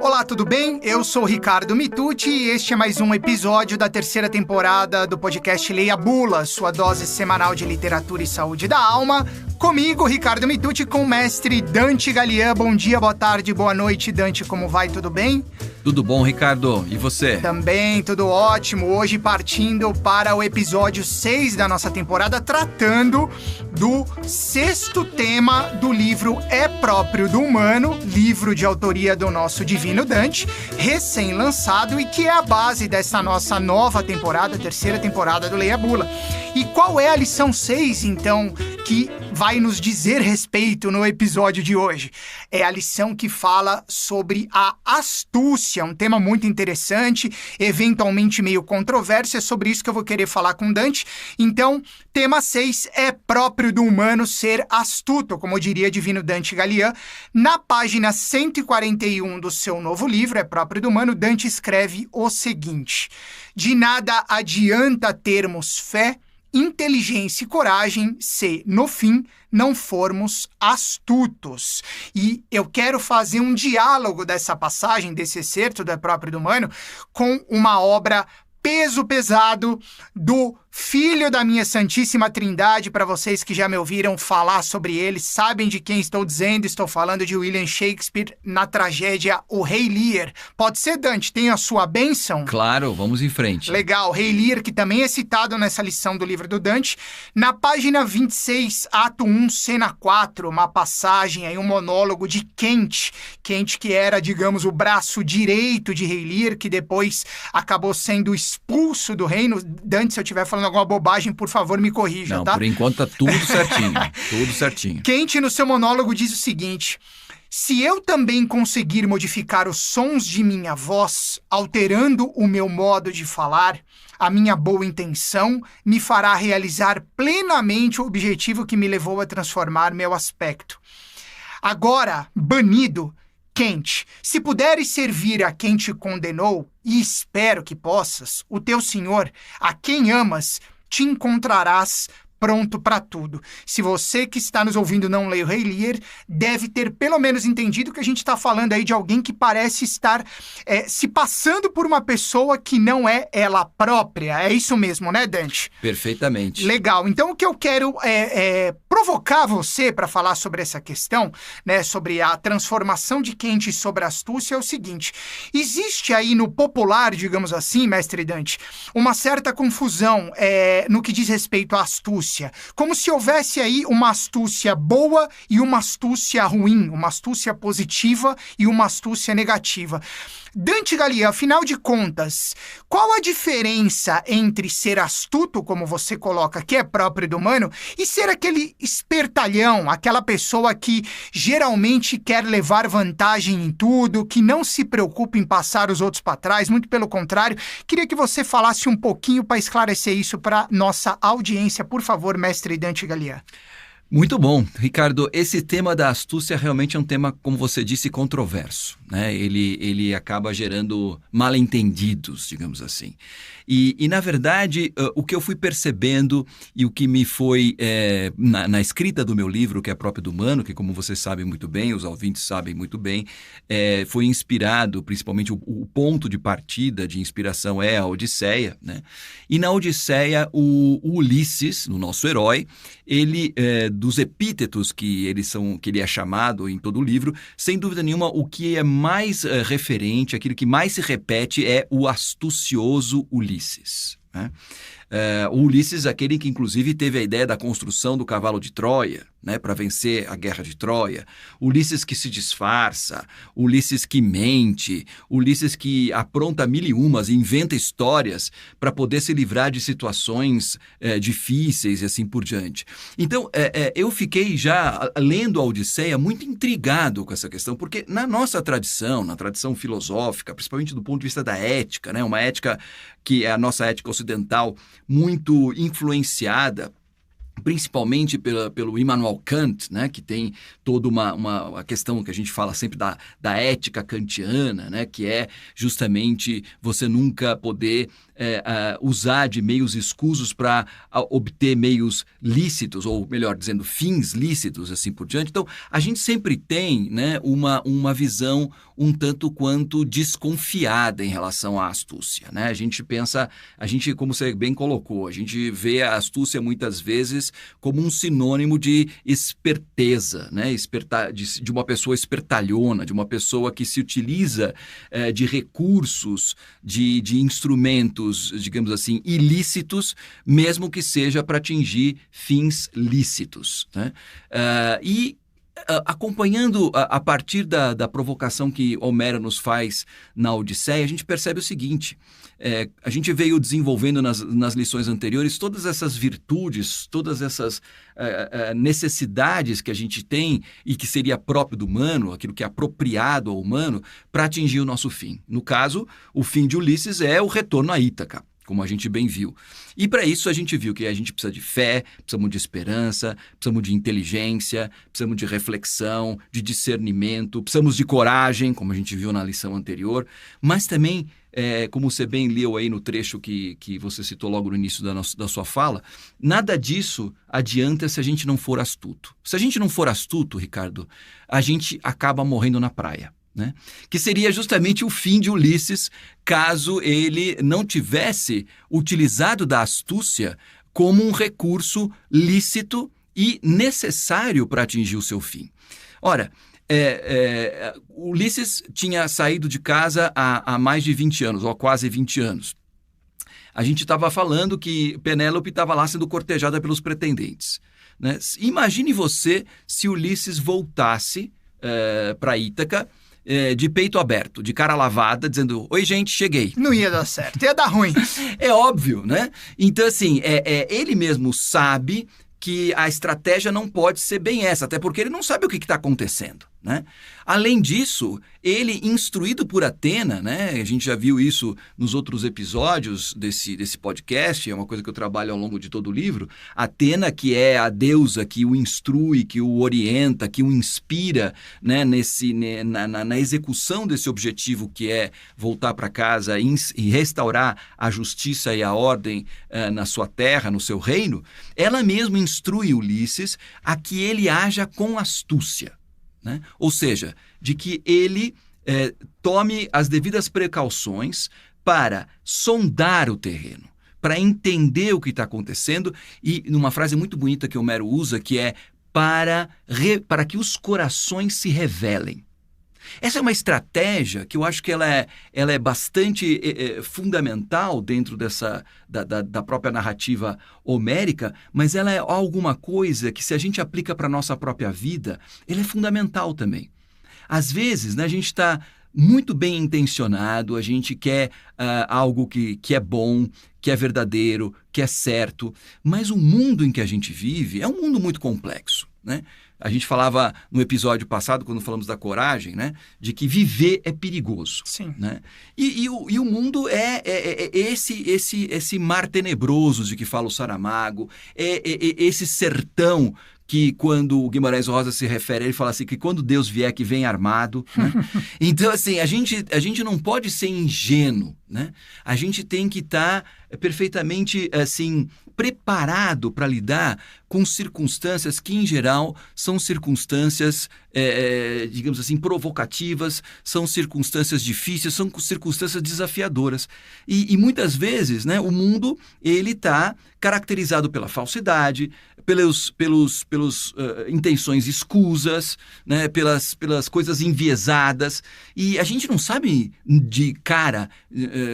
Olá, tudo bem? Eu sou o Ricardo Mitucci e este é mais um episódio da terceira temporada do podcast Leia a Bula, sua dose semanal de literatura e saúde da alma. Comigo, Ricardo Mitucci, com o mestre Dante Gallian. Bom dia, boa tarde, boa noite, Dante, como vai? Tudo bem? Tudo bom, Ricardo. E você? Também, tudo ótimo. Hoje partindo para o episódio 6 da nossa temporada, tratando do sexto tema do livro É Próprio do Humano, livro de autoria do nosso divino Dante, recém-lançado e que é a base dessa nossa nova temporada, terceira temporada do Leia a Bula. E qual é a lição 6, então, que vai nos dizer respeito no episódio de hoje? É a lição que fala sobre a astúcia, um tema muito interessante, eventualmente meio controverso, é sobre isso que eu vou querer falar com Dante. Então, tema 6 é próprio do humano ser astuto, como diria Divino Dante Gallian. Na página 141 do seu novo livro, É Próprio do Humano, Dante escreve o seguinte: de nada adianta termos fé, inteligência e coragem se, no fim, não formos astutos. E eu quero fazer um diálogo dessa passagem, desse excerto do É Próprio do Humano, com uma obra peso pesado do filho da minha Santíssima Trindade. Para vocês que já me ouviram falar sobre ele, sabem de quem estou dizendo. Estou falando de William Shakespeare na tragédia O Rei Lear. Pode ser, Dante? Tem a sua bênção? Claro, vamos em frente. Legal. Rei Lear, que também é citado nessa lição do livro do Dante. Na página 26, ato 1, cena 4, uma passagem aí, um monólogo de Kent. Kent que era, digamos, o braço direito de Rei Lear, que depois acabou sendo expulso do reino. Dante, se eu estiver falando alguma bobagem, por favor, me corrija, Não, tá? Por enquanto tá tudo certinho, tudo certinho. Kent, no seu monólogo, diz o seguinte: se eu também conseguir modificar os sons de minha voz, alterando o meu modo de falar, a minha boa intenção me fará realizar plenamente o objetivo que me levou a transformar meu aspecto. Agora, banido, Kent, se puderes servir a quem te condenou, e espero que possas, o teu Senhor, a quem amas, te encontrarás pronto para tudo. Se você que está nos ouvindo não leu Rei Lear, deve ter pelo menos entendido que a gente está falando aí de alguém que parece estar se passando por uma pessoa que não é ela própria. É isso mesmo, né, Dante? Perfeitamente. Legal. Então, o que eu quero provocar você para falar sobre essa questão, né, sobre a transformação de Kent sobre a astúcia, é o seguinte: existe aí no popular, digamos assim, mestre Dante, uma certa confusão no que diz respeito à astúcia. Como se houvesse aí uma astúcia boa e uma astúcia ruim, uma astúcia positiva e uma astúcia negativa. Dante Gallian, afinal de contas, qual a diferença entre ser astuto, como você coloca, que é próprio do humano, e ser aquele espertalhão, aquela pessoa que geralmente quer levar vantagem em tudo, que não se preocupa em passar os outros para trás, muito pelo contrário? Queria que você falasse um pouquinho para esclarecer isso para nossa audiência, por favor, mestre Dante Gallian. Muito bom, Ricardo. Esse tema da astúcia realmente é um tema, como você disse, controverso, né? Ele acaba gerando mal-entendidos, digamos assim. E na verdade, o que eu fui percebendo e o que me foi, na escrita do meu livro, que é Próprio do Humano, que como vocês sabem muito bem, os ouvintes sabem muito bem, foi inspirado, principalmente o ponto de partida de inspiração é a Odisseia, né? E na Odisseia, o Ulisses, o nosso herói, ele, dos epítetos que ele é chamado em todo o livro, sem dúvida nenhuma, o que é mais referente, aquilo que mais se repete é o astucioso Ulisses, né? O Ulisses, aquele que inclusive teve a ideia da construção do cavalo de Troia, né, para vencer a guerra de Troia. Ulisses que se disfarça, Ulisses que mente, Ulisses que apronta mil e umas, inventa histórias para poder se livrar de situações difíceis e assim por diante. Então, eu fiquei já, lendo a Odisseia, muito intrigado com essa questão, porque na nossa tradição, na tradição filosófica, principalmente do ponto de vista da ética, né, uma ética que é a nossa ética ocidental, muito influenciada principalmente pelo Immanuel Kant, né, que tem toda uma questão que a gente fala sempre da ética kantiana, né, que é justamente você nunca poder usar de meios escusos para obter meios lícitos, ou melhor dizendo, fins lícitos, assim por diante. Então, a gente sempre tem, né, uma visão um tanto quanto desconfiada em relação à astúcia, né? A gente pensa, como você bem colocou, a gente vê a astúcia muitas vezes como um sinônimo de esperteza, né? De uma pessoa espertalhona, de uma pessoa que se utiliza de recursos, de instrumentos, digamos assim, ilícitos, mesmo que seja para atingir fins lícitos, né? Acompanhando a partir da provocação que Homero nos faz na Odisseia, a gente percebe o seguinte: a gente veio desenvolvendo nas lições anteriores todas essas virtudes, todas essas necessidades que a gente tem e que seria próprio do humano, aquilo que é apropriado ao humano, para atingir o nosso fim. No caso, o fim de Ulisses é o retorno a Ítaca, como a gente bem viu. E para isso a gente viu que a gente precisa de fé, precisamos de esperança, precisamos de inteligência, precisamos de reflexão, de discernimento, precisamos de coragem, como a gente viu na lição anterior, mas também, como você bem leu aí no trecho que você citou logo no início da sua fala, nada disso adianta se a gente não for astuto. Se a gente não for astuto, Ricardo, a gente acaba morrendo na praia, né? Que seria justamente o fim de Ulisses, caso ele não tivesse utilizado da astúcia como um recurso lícito e necessário para atingir o seu fim. Ora, Ulisses tinha saído de casa há mais de 20 anos, ou quase 20 anos. A gente estava falando que Penélope estava lá sendo cortejada pelos pretendentes, né? Imagine você se Ulisses voltasse para Ítaca, de peito aberto, de cara lavada, dizendo: oi, gente, cheguei. Não ia dar certo, ia dar ruim. É óbvio, né? Então, assim, ele mesmo sabe que a estratégia não pode ser bem essa, até porque ele não sabe o que está acontecendo, né? Além disso, ele, instruído por Atena, né? A gente já viu isso nos outros episódios desse podcast, é uma coisa que eu trabalho ao longo de todo o livro. Atena, que é a deusa que o instrui, que o orienta, que o inspira, né? Na execução desse objetivo, que é voltar para casa e restaurar a justiça e a ordem na sua terra, no seu reino, ela mesma instrui Ulisses a que ele haja com astúcia, né? Ou seja, de que ele tome as devidas precauções para sondar o terreno, para entender o que está acontecendo, e numa frase muito bonita que Homero usa, que é para que os corações se revelem. Essa é uma estratégia que eu acho que ela é bastante fundamental dentro da própria narrativa homérica, mas ela é alguma coisa que, se a gente aplica para a nossa própria vida, ela é fundamental também. Às vezes, né, a gente está muito bem intencionado, a gente quer algo que é bom, que é verdadeiro, que é certo, mas o mundo em que a gente vive é um mundo muito complexo, né? A gente falava no episódio passado, quando falamos da coragem, né, de que viver é perigoso. Sim. Né? E o mundo é esse mar tenebroso de que fala o Saramago, esse sertão que, quando o Guimarães Rosa se refere, ele fala assim, que quando Deus vier, que vem armado, né? Então, assim, a gente não pode ser ingênuo, né? A gente tem que estar perfeitamente, assim, preparado para lidar com circunstâncias que, em geral, são circunstâncias, digamos assim, provocativas, são circunstâncias difíceis, são circunstâncias desafiadoras. E muitas vezes, né, o mundo ele está caracterizado pela falsidade, pelas intenções escusas, né, pelas coisas enviesadas, e a gente não sabe de cara,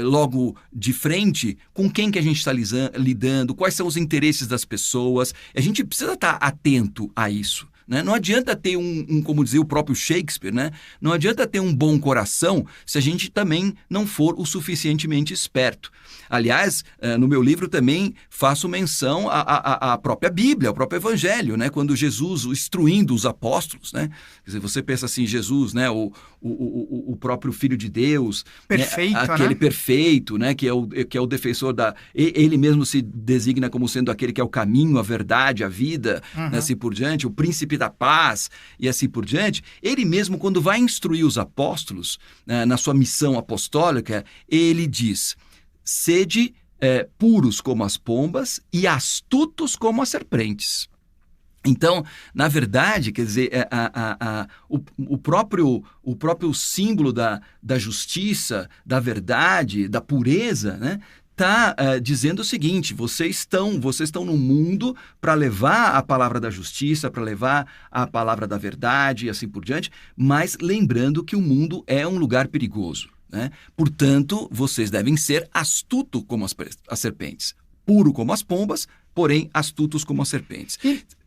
logo de frente, com quem que a gente está lidando, quais são os interesses das pessoas. A gente precisa estar atento a isso, né? Não adianta ter como dizia o próprio Shakespeare, né? Não adianta ter um bom coração se a gente também não for o suficientemente esperto. Aliás, no meu livro também faço menção à própria Bíblia, ao próprio Evangelho, né? Quando Jesus, instruindo os apóstolos, né? Quer dizer, você pensa assim, Jesus, né? O próprio Filho de Deus, perfeito, né? Aquele né? perfeito, né? Que é o defensor ele mesmo se designa como sendo aquele que é o caminho, a verdade, a vida, né? Assim por diante, o príncipe da paz e assim por diante. Ele mesmo, quando vai instruir os apóstolos, na sua missão apostólica, ele diz: sede puros como as pombas e astutos como as serpentes. Então, na verdade, quer dizer, o próprio símbolo da justiça, da verdade, da pureza, né? Está dizendo o seguinte: vocês estão no mundo para levar a palavra da justiça, para levar a palavra da verdade e assim por diante, mas lembrando que o mundo é um lugar perigoso, né? Portanto, vocês devem ser astutos como as serpentes, puro como as pombas, porém astutos como as serpentes.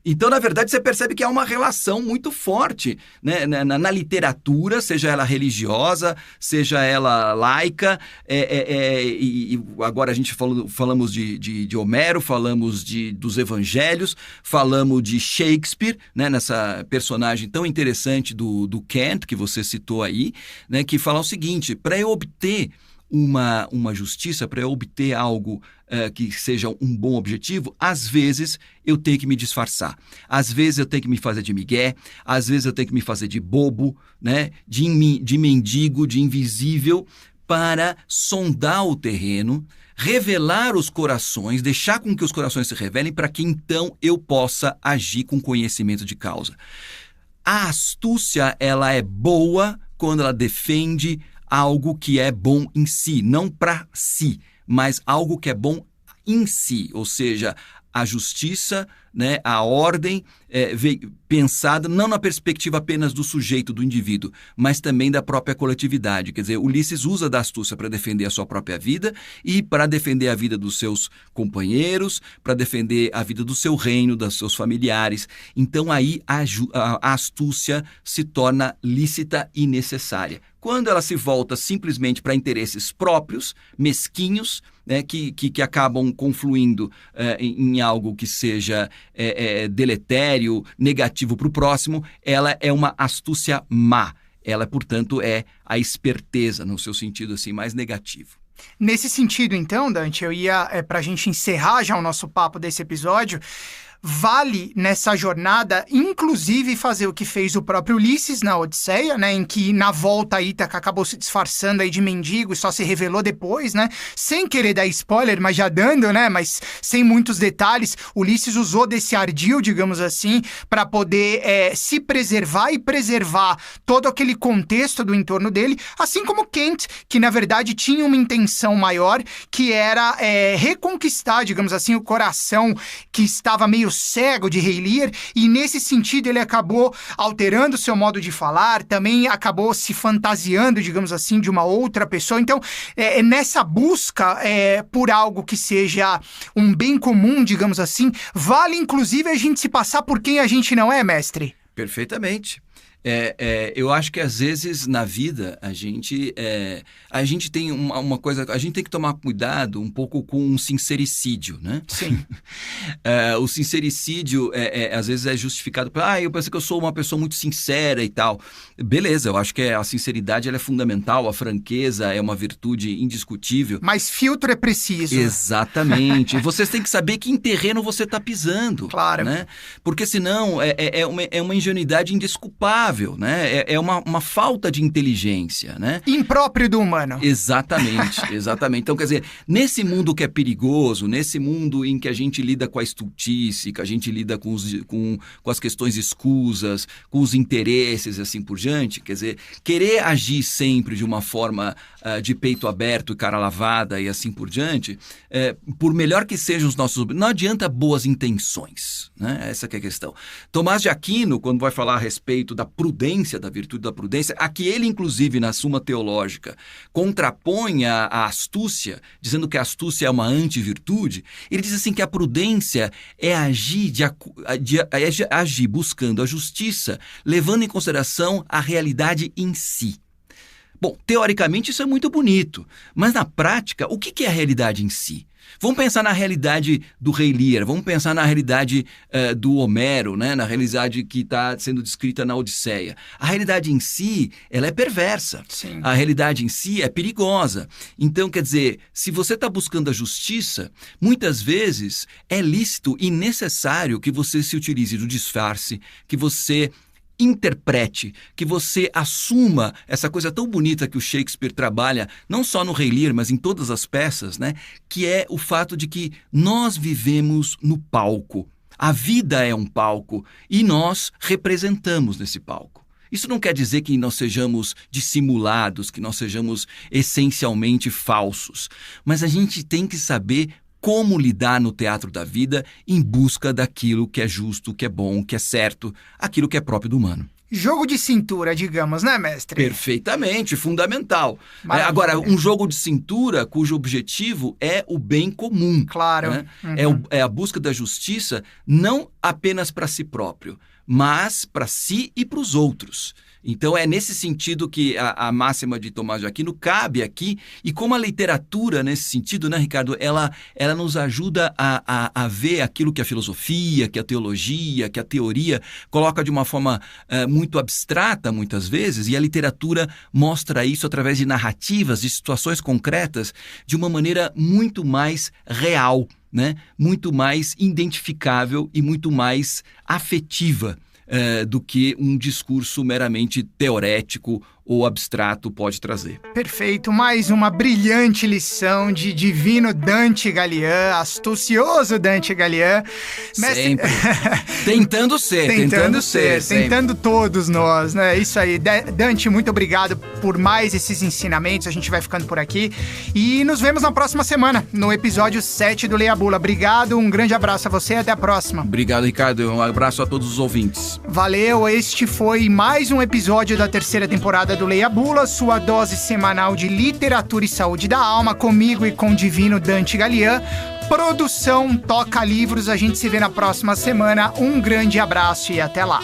Então, na verdade, você percebe que há uma relação muito forte, né, na literatura, seja ela religiosa, seja ela laica, e agora a gente falamos de Homero, falamos dos evangelhos, falamos de Shakespeare, né, nessa personagem tão interessante do Kent, que você citou aí, né, que fala o seguinte: para eu obter uma justiça, para eu obter algo que seja um bom objetivo, às vezes eu tenho que me disfarçar. Às vezes eu tenho que me fazer de migué, às vezes eu tenho que me fazer de bobo, né? De mendigo, de invisível, para sondar o terreno, revelar os corações, deixar com que os corações se revelem, para que então eu possa agir com conhecimento de causa. A astúcia, ela é boa quando ela defende algo que é bom em si, não para si, mas algo que é bom em si, ou seja, a justiça, né, a ordem pensada não na perspectiva apenas do sujeito, do indivíduo, mas também da própria coletividade. Quer dizer, Ulisses usa da astúcia para defender a sua própria vida e para defender a vida dos seus companheiros, para defender a vida do seu reino, dos seus familiares. Então aí a astúcia se torna lícita e necessária. Quando ela se volta simplesmente para interesses próprios, mesquinhos, né, que acabam confluindo em algo que seja deletério, negativo para o próximo, ela é uma astúcia má. Ela, portanto, é a esperteza, no seu sentido assim mais negativo. Nesse sentido, então, Dante, eu ia, para a gente encerrar já o nosso papo desse episódio, vale nessa jornada, inclusive, fazer o que fez o próprio Ulisses na Odisseia, né, em que na volta Ítaca acabou se disfarçando aí de mendigo e só se revelou depois, né, sem querer dar spoiler, mas já dando, né, mas sem muitos detalhes. Ulisses usou desse ardil, digamos assim, para poder se preservar e preservar todo aquele contexto do entorno dele, assim como Kent, que na verdade tinha uma intenção maior, que era reconquistar, digamos assim, o coração que estava meio cego de Rei Lear, e nesse sentido ele acabou alterando seu modo de falar, também acabou se fantasiando, digamos assim, de uma outra pessoa. Então, nessa busca por algo que seja um bem comum, digamos assim, vale inclusive a gente se passar por quem a gente não é, mestre? Perfeitamente. Eu acho que às vezes na vida a gente tem uma coisa, a gente tem que tomar cuidado um pouco com um sincericídio, né? Sim. O sincericídio às vezes é justificado por, eu penso que eu sou uma pessoa muito sincera e tal. Beleza, eu acho que a sinceridade ela é fundamental, a franqueza é uma virtude indiscutível. Mas filtro é preciso. Exatamente. E vocês têm que saber que em terreno você está pisando. Claro. Né? Porque senão é uma ingenuidade indesculpável. Né? É uma falta de inteligência, né? Impróprio do humano. Exatamente. Então, quer dizer, nesse mundo que é perigoso, nesse mundo em que a gente lida com a estultice, que a gente lida com as questões escusas, com os interesses e assim por diante, quer dizer, querer agir sempre de uma forma de peito aberto e cara lavada e assim por diante, por melhor que sejam os nossos... Não adianta boas intenções, né? Essa que é a questão. Tomás de Aquino, quando vai falar a respeito da prudência, da virtude da prudência, a que ele, inclusive, na Suma Teológica, contrapõe a astúcia, dizendo que a astúcia é uma antivirtude, ele diz assim que a prudência é agir buscando a justiça, levando em consideração a realidade em si. Bom, teoricamente isso é muito bonito, mas na prática, o que é a realidade em si? Vamos pensar na realidade do Rei Lear, vamos pensar na realidade do Homero, né? Na realidade que está sendo descrita na Odisseia. A realidade em si, ela é perversa. Sim. A realidade em si é perigosa. Então, quer dizer, se você está buscando a justiça, muitas vezes é lícito e necessário que você se utilize do disfarce, que você interprete, que você assuma essa coisa tão bonita que o Shakespeare trabalha, não só no Rei Lear, mas em todas as peças, né? Que é o fato de que nós vivemos no palco. A vida é um palco e nós representamos nesse palco. Isso não quer dizer que nós sejamos dissimulados, que nós sejamos essencialmente falsos, mas a gente tem que saber como lidar no teatro da vida em busca daquilo que é justo, que é bom, que é certo, aquilo que é próprio do humano. Jogo de cintura, digamos, né, mestre? Perfeitamente, fundamental. Maravilha. Agora, um jogo de cintura cujo objetivo é o bem comum. Claro. Né? Uhum. É a busca da justiça não apenas para si próprio, mas para si e para os outros. Então, é nesse sentido que a máxima de Tomás de Aquino cabe aqui, e como a literatura, nesse sentido, né, Ricardo, ela nos ajuda a ver aquilo que a filosofia, que a teologia, que a teoria coloca de uma forma muito abstrata, muitas vezes, e a literatura mostra isso através de narrativas, de situações concretas, de uma maneira muito mais real, né? Muito mais identificável e muito mais afetiva do que um discurso meramente teorético ou abstrato pode trazer. Perfeito, mais uma brilhante lição de divino Dante Gallian, astucioso Dante Gallian. Sempre. Tentando ser. Tentando todos nós, né? Isso aí. Dante, muito obrigado por mais esses ensinamentos. A gente vai ficando por aqui e nos vemos na próxima semana, no episódio 7 do Leia a Bula. Obrigado, um grande abraço a você e até a próxima. Obrigado, Ricardo. Um abraço a todos os ouvintes. Valeu, este foi mais um episódio da terceira temporada do Leia a Bula, sua dose semanal de literatura e saúde da alma, comigo e com o divino Dante Gallian. Produção Toca Livros, a gente se vê na próxima semana. Um grande abraço e até lá.